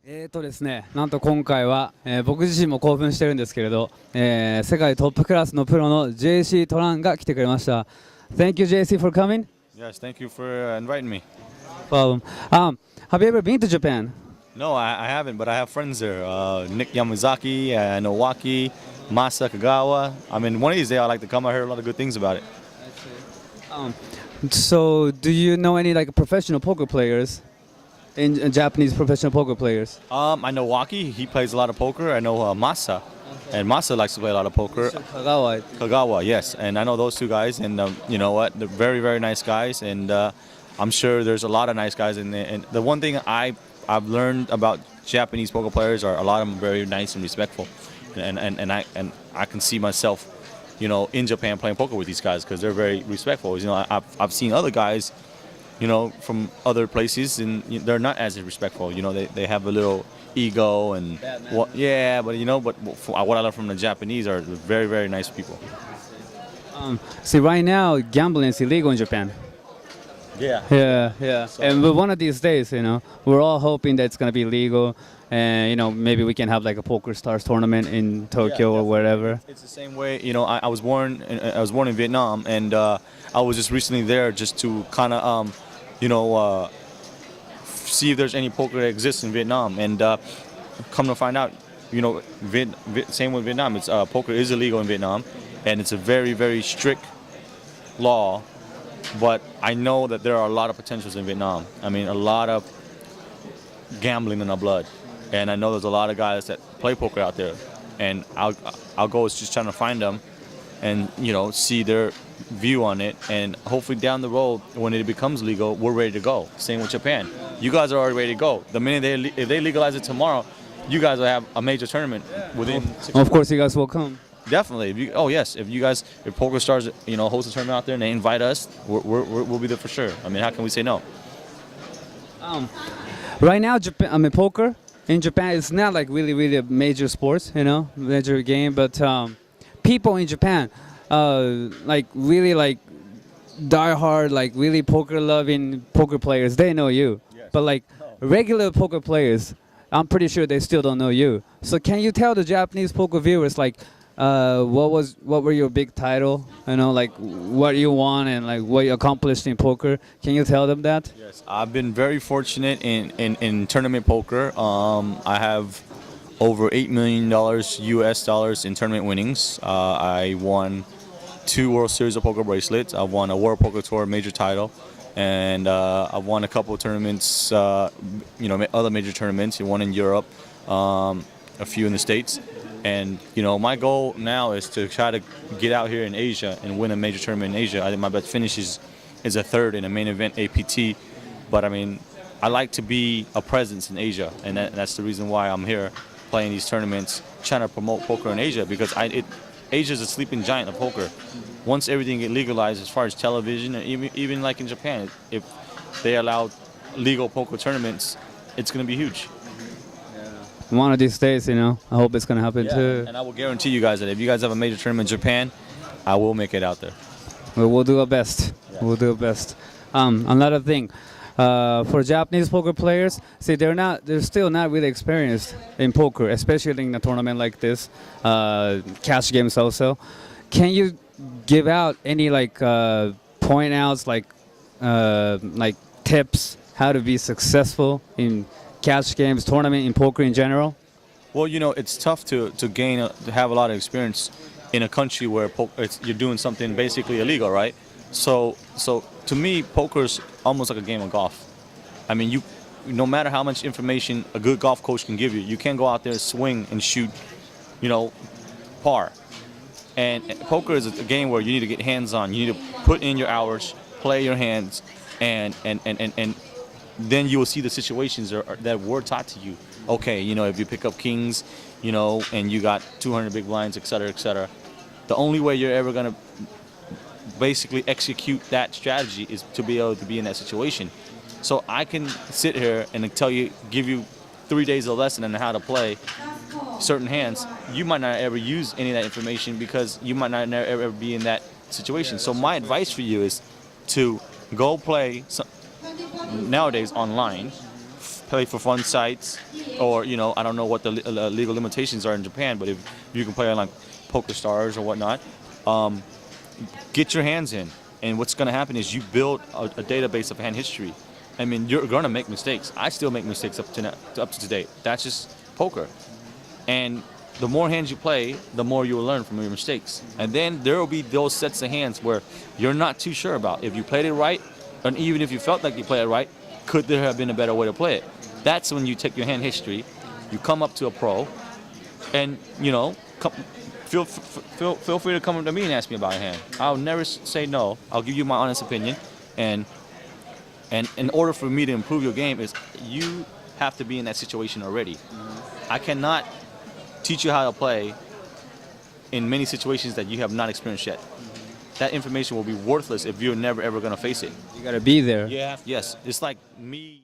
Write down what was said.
ですね、なんと今回は、僕自身も興奮してるんですけれど、世界トップクラスのプロの JC トランが来てくれました。Thank you, JC, for coming. Yes, thank you for inviting me. No problem. Have you ever been to Japan? No, I haven't, but I have friends there. Nick Yamazaki, Nowaki, Masa Kagawa. I mean, one of these days I'd like to come. I heard a lot of good things about it. So, do you know any like professional poker players? In Japanese professional poker players? I know Waki, he plays a lot of poker. I know Masa, and Masa likes to play a lot of poker. Kagawa, yes, and I know those two guys, and you know what, they're very, very nice guys, and I'm sure there's a lot of nice guys in there. And the one thing I've learned about Japanese poker players are a lot of them are very nice and respectful, and I can see myself, you know, in Japan playing poker with these guys because they're very respectful. You know, I've seen other guys, you know, from other places, and they're not as respectful. You know, they have a little ego and yeah, but you know, but what I learned from the Japanese are very, very nice people. See, right now gambling is illegal in Japan. Yeah. So, and one of these days, you know, we're all hoping that it's gonna be legal, and you know, maybe we can have like a Poker Stars tournament in Tokyo or wherever. It's the same way. You know, I was born in Vietnam, and I was just recently there just to kind of you know, see if there's any poker that exists in Vietnam, and come to find out, you know, same with Vietnam. It's poker is illegal in Vietnam, and it's a very, very strict law. But I know that there are a lot of potentials in Vietnam. I mean, a lot of gambling in our blood, and I know there's a lot of guys that play poker out there, and our goal is just trying to find them, and you know, see their view on it, and hopefully down the road when it becomes legal, we're ready to go. Same with Japan. You guys are already ready to go. The minute if they legalize it tomorrow, you guys will have a major tournament within 6 months. Of course, you guys will come. Definitely. If Poker Stars, you know, host a tournament out there and they invite us, we'll be there for sure. I mean, how can we say no? Right now, Japan, I mean, poker in Japan is not like really a major sport, you know, major game. But people in Japan, like really like diehard, like really poker loving poker players, they know you. Yes. But like regular poker players, I'm pretty sure they still don't know you. So can you tell the Japanese poker viewers like what were your big title, you know, like what you won and like what you accomplished in poker? Can you tell them that? Yes, I've been very fortunate in tournament poker. I have over $8 million US dollars in tournament winnings. I won 2 World Series of Poker bracelets. I won a World Poker Tour major title, and I won a couple of tournaments, you know, other major tournaments. One in Europe, a few in the States. And you know, my goal now is to try to get out here in Asia and win a major tournament in Asia. I think my best finish is a 3rd in a main event APT. But I mean, I like to be a presence in Asia, and that's the reason why I'm here playing these tournaments, trying to promote poker in Asia, because Asia is a sleeping giant of poker. Once everything get legalized as far as television, and even like in Japan, if they allow legal poker tournaments, it's going to be huge. One of these days, you know, I hope it's going to happen too. And I will guarantee you guys that if you guys have a major tournament in Japan, I will make it out there. We'll do our best. Yeah. We'll do our best. Another thing, for Japanese poker players, see, they're still not really experienced in poker, especially in a tournament like this, cash games also. Can you give out any like point outs, like tips how to be successful in cash games, tournament, in poker in general? Well, you know, it's tough to have a lot of experience in a country where you're doing something basically illegal, right? So to me, poker's almost like a game of golf. I mean, no matter how much information a good golf coach can give you, you can't go out there, swing and shoot, you know, par. And poker is a game where you need to get hands-on. You need to put in your hours, play your hands, and then you will see the situations that were taught to you. Okay, you know, if you pick up kings, you know, and you got 200 big blinds, etc., etc. The only way you're ever gonna basically execute that strategy is to be able to be in that situation. So I can sit here and give you 3 days of lesson on how to play certain hands. You might not ever use any of that information because you might not ever be in that situation. So my advice for you is to go play nowadays online, play for fun sites, or I don't know what the legal limitations are in Japan, but if you can play on like Poker Stars or whatnot, get your hands in. And what's going to happen is you build a database of hand history. I mean, you're going to make mistakes. I still make mistakes up to today. That's just poker. And the more hands you play, the more you will learn from your mistakes. And then there will be those sets of hands where you're not too sure about. If you played it right, and even if you felt like you played it right, could there have been a better way to play it? That's when you take your hand history, you come up to a pro, and feel free to come up to me and ask me about a hand. I'll never say no. I'll give you my honest opinion. And in order for me to improve your game is you have to be in that situation already. I cannot teach you how to play in many situations that you have not experienced yet. That information will be worthless if you're never ever going to face it. You gotta be there. Yeah. Yes. It's like me.